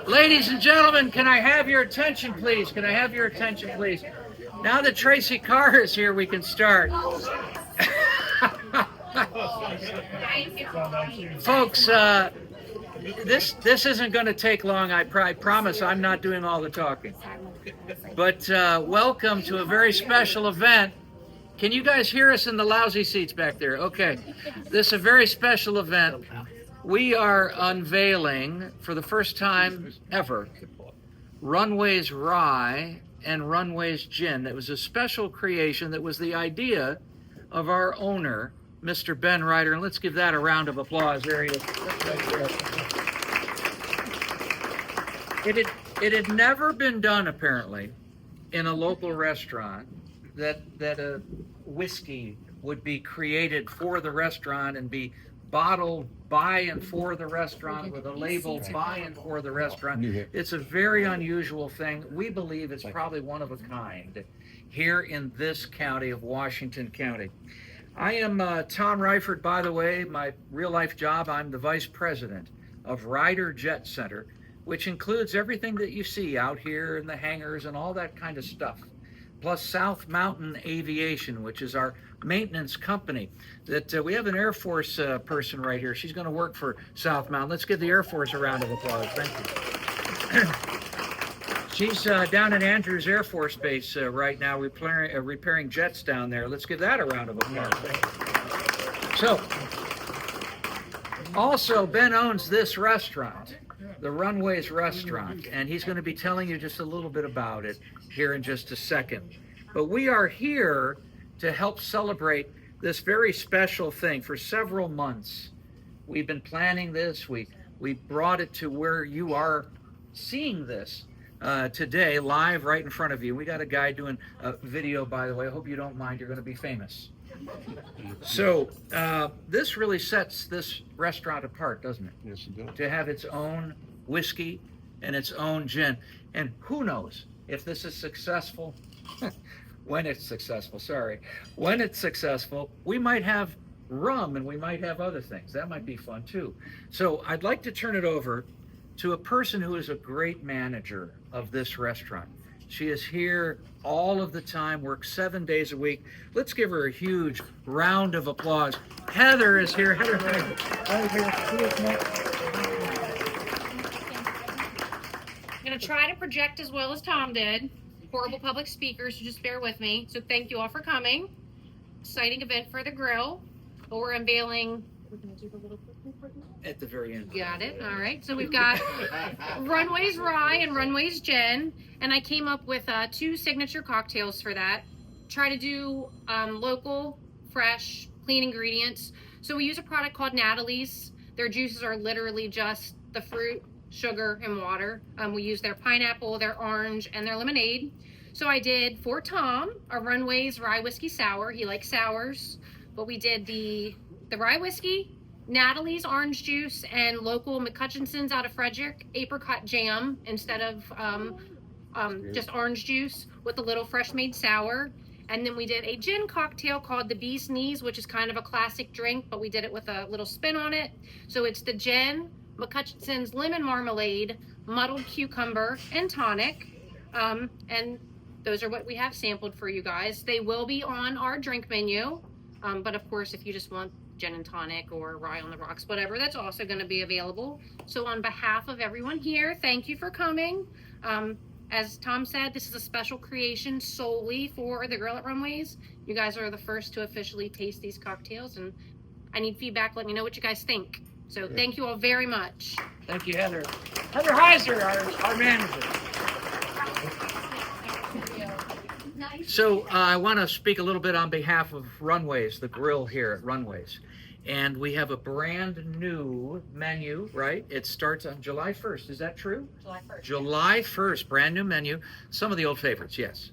Ladies and gentlemen, can I have your attention, please? Can I have your attention, please? Now that Tracy Carr is here, we can start. Folks, this isn't going to take long. I promise I'm not doing all the talking. But welcome to a very special event. Can you guys hear us in the lousy seats back there? Okay. This is a very special event. We are unveiling, for the first time ever, Runways Rye and Runways Gin. It was a special creation that was the idea of our owner, Mr. Ben Ryder. And let's give that a round of applause. There he is. It had never been done, apparently, in a local restaurant that a whiskey would be created for the restaurant and be bottled by and for the restaurant with a label by and for the restaurant. It's a very unusual thing. We believe it's probably one of a kind here in this county of Washington County. I am Tom Ryford, by the way. My real life job, I'm the vice president of Ryder Jet Center, which includes everything that you see out here in the hangars and all that kind of stuff. Plus South Mountain Aviation, which is our maintenance company. That we have an Air Force person right here. She's going to work for South Mountain. Let's give the Air Force a round of applause. Thank you. She's down at Andrews Air Force Base right now, repairing jets down there. Let's give that a round of applause. So, also, Ben owns this restaurant, the Runways Restaurant, and he's going to be telling you just a little bit about it here in just a second. But we are here to help celebrate this very special thing. For several months, we've been planning this. We brought it to where you are seeing this today, live right in front of you. We got a guy doing a video, by the way. I hope you don't mind. You're going to be famous. So this really sets this restaurant apart, doesn't it? Yes, it does. To have its own whiskey and its own gin. And who knows if this is successful, when it's successful, we might have rum and we might have other things. That might be fun too. So I'd like to turn it over to a person who is a great manager of this restaurant. She is here all of the time, works 7 days a week. Let's give her a huge round of applause. Heather is here. Heather, I'm going to try to project as well as Tom did. Horrible public speaker, so just bear with me. So thank you all for coming. Exciting event for the grill. But we're unveiling... We're going to do the little at the very end. Got it. All right. So we've got Runways Rye and Runways Gin. And I came up with 2 signature cocktails for that. Try to do local, fresh, clean ingredients. So we use a product called Natalie's. Their juices are literally just the fruit, sugar, and water. We use their pineapple, their orange, and their lemonade. So I did, for Tom, a Runways Rye Whiskey Sour. He likes sours. But we did the rye whiskey, Natalie's orange juice, and local McCutchenson's out of Frederick apricot jam instead of just orange juice with a little fresh made sour. And then we did a gin cocktail called the Bee's Knees, which is kind of a classic drink, but we did it with a little spin on it. So it's the gin, McCutchenson's lemon marmalade, muddled cucumber, and tonic. And those are what we have sampled for you guys. They will be on our drink menu. But of course, if you just want gin and tonic or rye on the rocks, whatever, that's also going to be available. So on behalf of everyone here, thank you for coming. As Tom said, this is a special creation solely for the Grill at Runways. You guys are the first to officially taste these cocktails, and I need feedback. Let me know what you guys think. So thank you all very much. Thank you, Heather. Heather Heiser, our manager. So I want to speak a little bit on behalf of Runways, the grill here at Runways. And we have a brand new menu, right? It starts on July 1st. Is that true? July 1st. July 1st, brand new menu. Some of the old favorites, yes.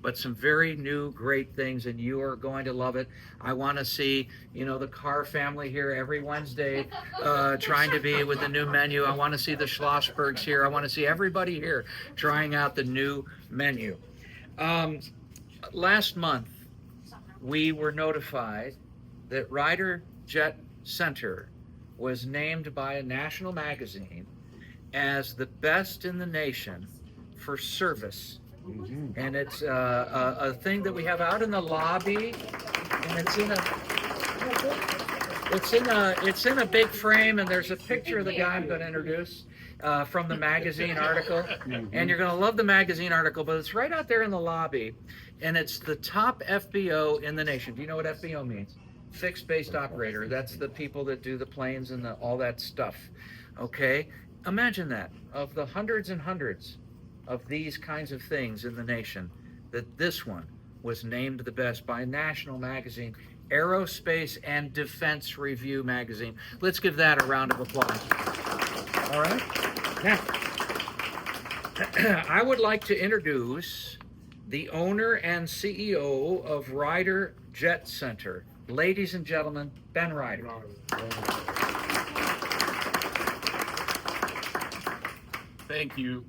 But some very new, great things, and you are going to love it. I want to see, the Carr family here every Wednesday trying to be with the new menu. I want to see the Schlossbergs here. I want to see everybody here trying out the new menu. Last month, we were notified that Ryder Jet Center was named by a national magazine as the best in the nation for service. And it's a thing that we have out in the lobby, and it's in a big frame, and there's a picture of the guy I'm going to introduce from the magazine article. And you're going to love the magazine article, but it's right out there in the lobby, and it's the top FBO in the nation. Do you know what FBO means? Fixed based operator. That's the people that do the planes and all that stuff. Okay? Imagine that. Of the hundreds and hundreds of these kinds of things in the nation, that this one was named the best by a national magazine, Aerospace and Defense Review magazine. Let's give that a round of applause. All right. Now, I would like to introduce the owner and CEO of Ryder Jet Center. Ladies and gentlemen, Ben Ryder. Thank you,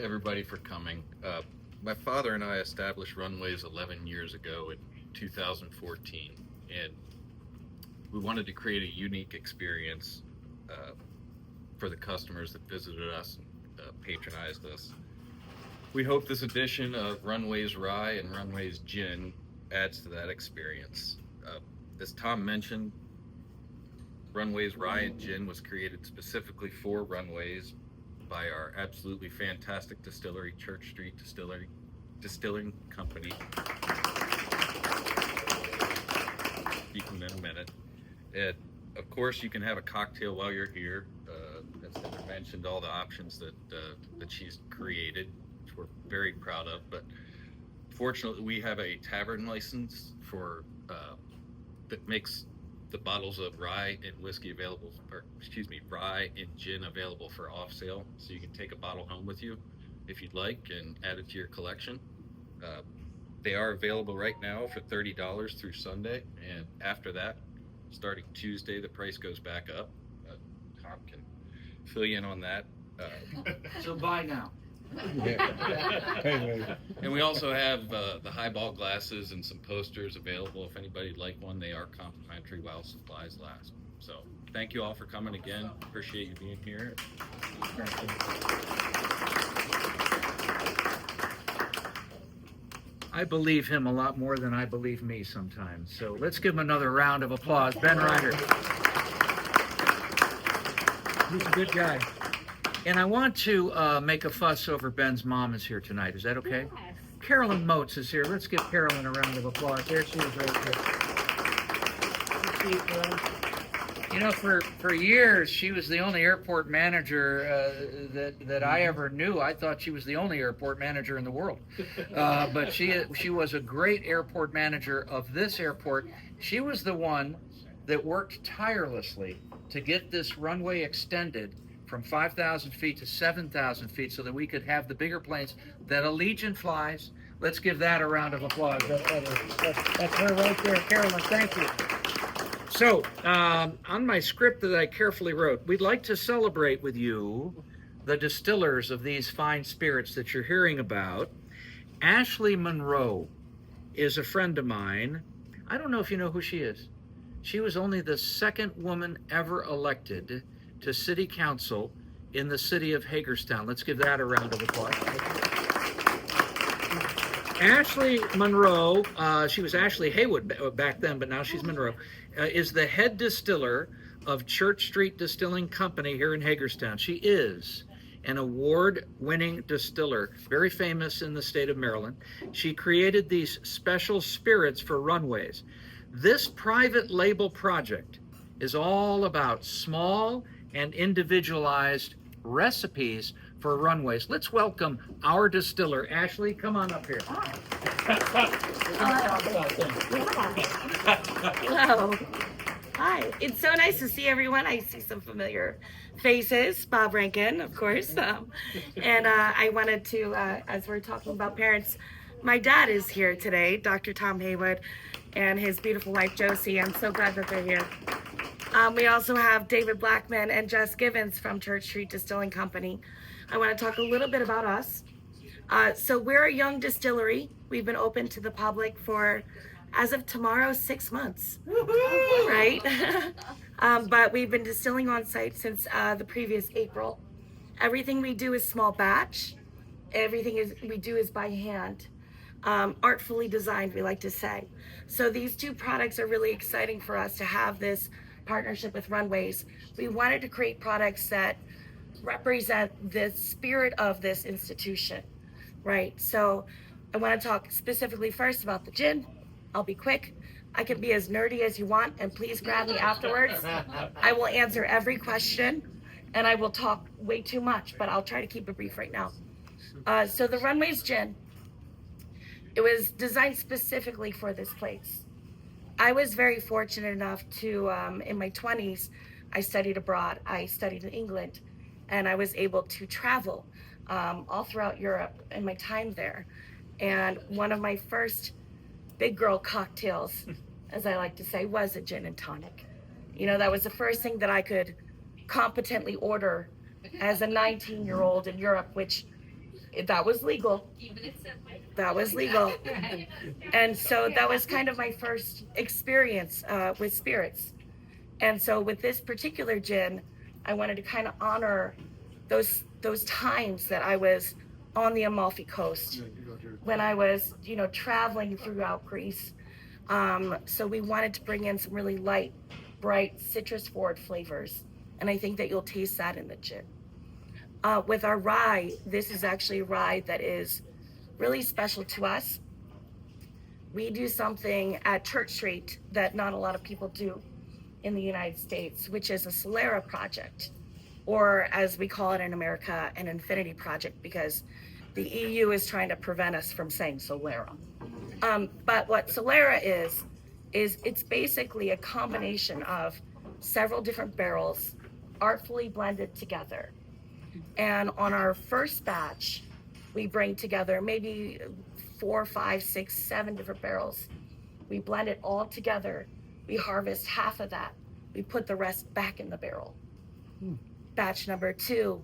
everybody, for coming. My father and I established Runways 11 years ago in 2014, and we wanted to create a unique experience for the customers that visited us and patronized us. We hope this edition of Runways Rye and Runways Gin adds to that experience. As Tom mentioned, Runways Rye and Gin was created specifically for Runways by our absolutely fantastic distillery, Church Street Distilling Company. Speaking in a minute. And of course, you can have a cocktail while you're here. As Heather mentioned, all the options that she's created, which we're very proud of. But fortunately, we have a tavern license for that makes the bottles of rye and whiskey available, rye and gin available for off sale. So you can take a bottle home with you if you'd like and add it to your collection. They are available right now for $30 through Sunday, and after that, starting Tuesday, the price goes back up. Tom can fill you in on that. So buy now. And we also have the highball glasses and some posters available. If anybody'd like one, they are complimentary while supplies last. So thank you all for coming again. Appreciate you being here. I believe him a lot more than I believe me sometimes. So let's give him another round of applause. Ben Ryder. He's a good guy. And I want to make a fuss over Ben's mom is here tonight. Is that okay? Yes. Carolyn Motes is here. Let's give Carolyn a round of applause. There she is right there. You know, for years, she was the only airport manager that I ever knew. I thought she was the only airport manager in the world. But she was a great airport manager of this airport. She was the one that worked tirelessly to get this runway extended from 5,000 feet to 7,000 feet so that we could have the bigger planes that Allegiant flies. Let's give that a round of applause. That's her right there. Carolyn, thank you. So, on my script that I carefully wrote, we'd like to celebrate with you the distillers of these fine spirits that you're hearing about. Ashley Monroe is a friend of mine. I don't know if you know who she is. She was only the second woman ever elected to city council in the city of Hagerstown. Let's give that a round of applause. Ashley Monroe, she was Ashley Haywood back then, but now she's Monroe, is the head distiller of Church Street Distilling Company here in Hagerstown. She is an award-winning distiller, very famous in the state of Maryland. She created these special spirits for Runways. This private label project is all about small and individualized recipes for Runways. Let's welcome our distiller. Ashley, come on up here. Hello. Hi. It's so nice to see everyone. I see some familiar faces. Bob Rankin, of course. And I wanted to, as we're talking about parents, my dad is here today, Dr. Tom Haywood, and his beautiful wife, Josie. I'm so glad that they're here. We also have David Blackman and Jess Givens from Church Street Distilling Company. I want to talk a little bit about us. So we're a young distillery. We've been open to the public for, as of tomorrow, 6 months. Woo-hoo! Right? But we've been distilling on site since the previous April. Everything we do is small batch. We do is by hand, artfully designed, we like to say. So these two products are really exciting for us to have this partnership with Runways. We wanted to create products that represent the spirit of this institution, right? So I want to talk specifically first about the gin. I'll be quick. I can be as nerdy as you want, and please grab me afterwards. I will answer every question, and I will talk way too much, but I'll try to keep it brief right now. So the Runways Gin, it was designed specifically for this place. I was very fortunate enough to, in my 20s, I studied abroad. I studied in England, and I was able to travel all throughout Europe in my time there. And one of my first big girl cocktails, as I like to say, was a gin and tonic. You know, that was the first thing that I could competently order as a 19-year-old in Europe, which that was legal. That was legal. And so that was kind of my first experience with spirits. And so with this particular gin, I wanted to kind of honor those times that I was on the Amalfi Coast, when I was, you know, traveling throughout Greece. So we wanted to bring in some really light, bright, citrus-forward flavors. And I think that you'll taste that in the gin. With our rye, this is actually a rye that is really special to us. We do something at Church Street that not a lot of people do in the United States, which is a Solera project, or as we call it in America, an infinity project, because the EU is trying to prevent us from saying Solera. But what Solera is it's basically a combination of several different barrels artfully blended together. And on our first batch, we bring together maybe 4, 5, 6, 7 different barrels. We blend it all together. We harvest half of that. We put the rest back in the barrel. Batch number 2,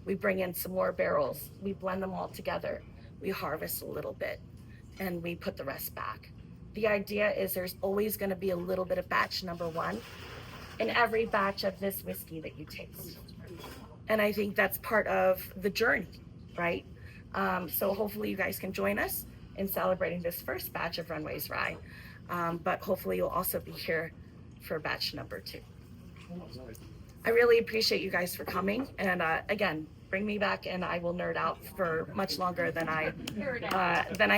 we bring in some more barrels. We blend them all together. We harvest a little bit and we put the rest back. The idea is there's always going to be a little bit of batch number 1 in every batch of this whiskey that you taste. And I think that's part of the journey, right? So hopefully you guys can join us in celebrating this first batch of Runways Rye. But hopefully you'll also be here for batch number 2. I really appreciate you guys for coming. And again, bring me back and I will nerd out for much longer than I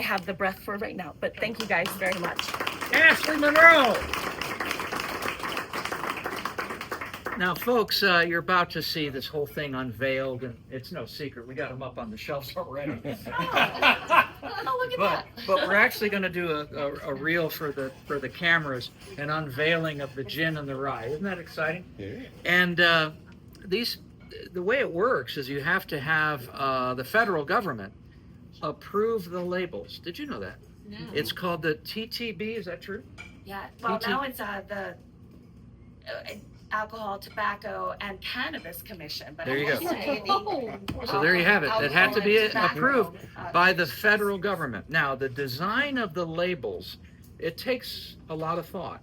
have the breath for right now. But thank you guys very much. Ashley Monroe. Now, folks, you're about to see this whole thing unveiled, and it's no secret. We got them up on the shelves already. Oh, look at that. But we're actually going to do a reel for the cameras, an unveiling of the gin and the rye. Isn't that exciting? Yeah. And the way it works is you have to have the federal government approve the labels. Did you know that? No. It's called the TTB. Is that true? Yeah. Well, now it's the Alcohol, Tobacco, and Cannabis Commission. But there you go. So there you have it. It had to be approved by the federal government. Now, the design of the labels, it takes a lot of thought,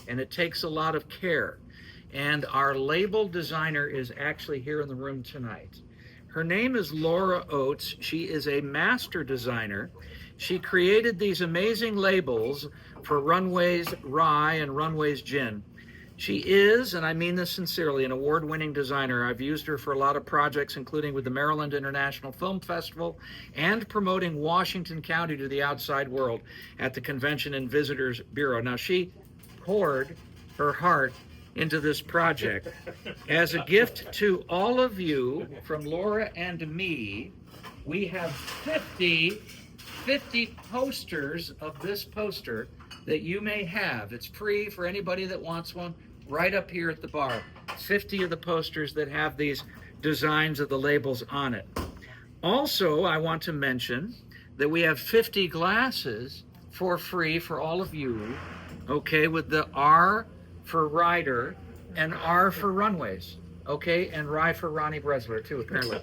and it takes a lot of care. And our label designer is actually here in the room tonight. Her name is Laura Oates. She is a master designer. She created these amazing labels for Runways Rye and Runways Gin. She is, and I mean this sincerely, an award-winning designer. I've used her for a lot of projects, including with the Maryland International Film Festival and promoting Washington County to the outside world at the Convention and Visitors Bureau. Now, she poured her heart into this project. As a gift to all of you, from Laura and me, we have 50 posters of this poster that you may have. It's free for anybody that wants one, right up here at the bar. 50 of the posters that have these designs of the labels on it. Also, I want to mention that we have 50 glasses for free for all of you, okay, with the R for Rider and R for Runways, okay, and Rye for Ronnie Bresler too, apparently.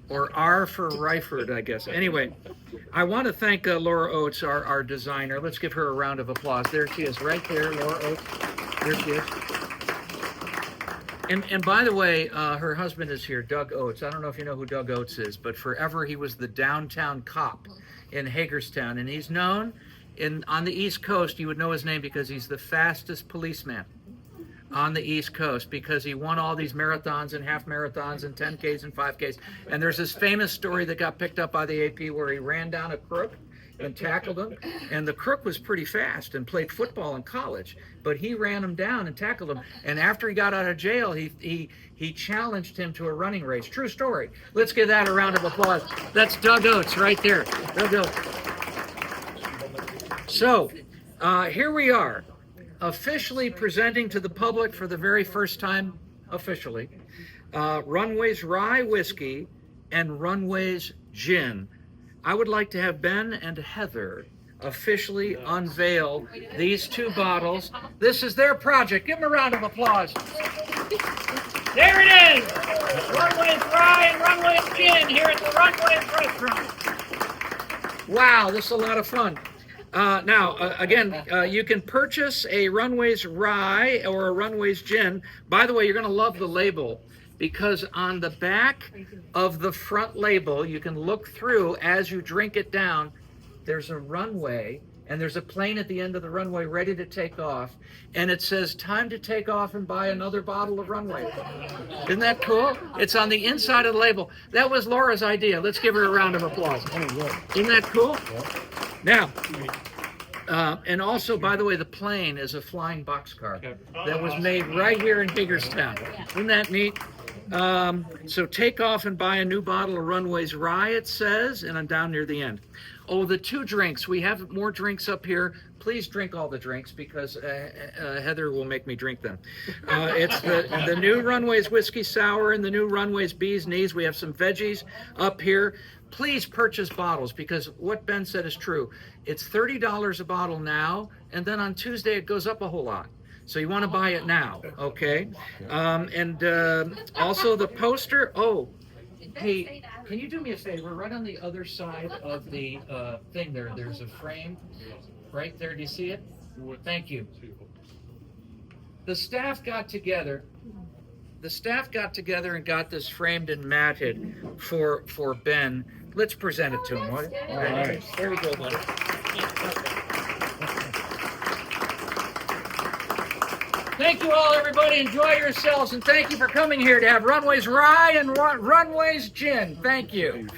Or R for Ryford, I guess. Anyway, I want to thank Laura Oates, our designer. Let's give her a round of applause. There she is, right there, Laura Oates. There she is. And by the way, her husband is here, Doug Oates. I don't know if you know who Doug Oates is, but forever he was the downtown cop in Hagerstown, and he's known on the East Coast. You would know his name because he's the fastest policeman on the East Coast, because he won all these marathons and half marathons and 10Ks and 5Ks. And there's this famous story that got picked up by the AP where he ran down a crook and tackled him, and the crook was pretty fast and played football in college, but he ran him down and tackled him, and after he got out of jail, he challenged him to a running race. True story. Let's give that a round of applause. That's Doug Oates right there. Doug Oates. So here we are, officially presenting to the public for the very first time, officially, Runways Rye Whiskey and Runways Gin. I would like to have Ben and Heather officially unveil these two bottles. This is their project. Give them a round of applause. There it is! Runways Rye and Runways Gin here at the Runways restaurant. Wow, this is a lot of fun. Again, you can purchase a Runways Rye or a Runways Gin. By the way, you're going to love the label, because on the back of the front label, you can look through as you drink it down. There's a runway, and there's a plane at the end of the runway ready to take off, and it says, "Time to take off and buy another bottle of Runway." Isn't that cool? It's on the inside of the label. That was Laura's idea. Let's give her a round of applause. Isn't that cool? Now, and also, by the way, the plane is a flying boxcar that was made right here in Hagerstown. Isn't that neat? So take off and buy a new bottle of Runways Rye, it says, and I'm down near the end. Oh, the two drinks. We have more drinks up here. Please drink all the drinks, because Heather will make me drink them. It's the new Runways Whiskey Sour and the new Runways Bee's Knees. We have some veggies up here. Please purchase bottles, because what Ben said is true. It's $30 a bottle now, and then on Tuesday it goes up a whole lot. So you want to buy it now, okay? Also the poster. Oh, hey, can you do me a favor? Right on the other side of the thing there's a frame right there. Do you see it? Thank you. The staff got together and got this framed and matted for Ben. Let's present it to him. All right. There we go, buddy. Thank you all, everybody. Enjoy yourselves, and thank you for coming here to have Runways Rye and Runways Gin. Thank you.